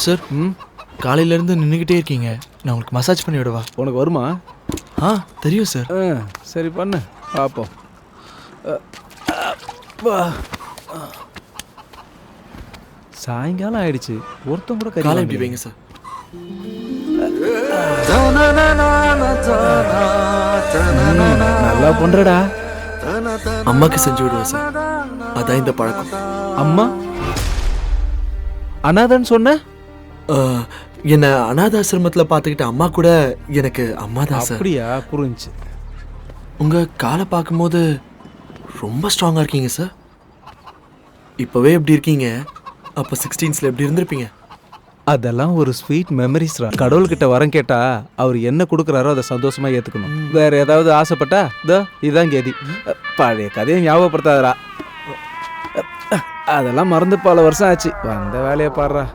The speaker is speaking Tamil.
சார் காலையிலேருந்து நின்றுக்கிட்டே இருக்கீங்க, நான் உங்களுக்கு மசாஜ் பண்ணி விடவா? உனக்கு வருமா? தெரியும் சார். சரி பண்ணு பார்ப்போம். வா. சாயங்காலம் ஆயிடுச்சு, ஒருத்தன் கூட காலை இப்படி வைங்க சார். நல்லா பண்றடா. அம்மாக்கு செஞ்சு விடுவேன் சார், அதான் இந்த பழக்கம். அம்மா அனாதன்னு சொன்ன? என்ன அனாதாசிரமத்தில் பார்த்துக்கிட்ட அம்மா கூட எனக்கு அம்மா தான் சார். அப்படியா? புரிஞ்சு. உங்கள் காலை பார்க்கும்போது ரொம்ப ஸ்ட்ராங்காக இருக்கீங்க சார். இப்போவே எப்படி இருக்கீங்க, அப்போ 16ஸ்ல எப்படி இருந்திருப்பீங்க? அதெல்லாம் ஒரு ஸ்வீட் மெமரிஸ்ரா. கடவுள்கிட்ட வரம் கேட்டா அவர் என்ன கொடுக்குறாரோ அதை சந்தோஷமா ஏற்றுக்கணும். வேற ஏதாவது ஆசைப்பட்டா இதான் கேதி. பழைய கதையை ஞாபகப்படுத்தாதரா. அதெல்லாம் மறந்து பல வருஷம் ஆச்சு. வந்த வேலையை பாடுறா.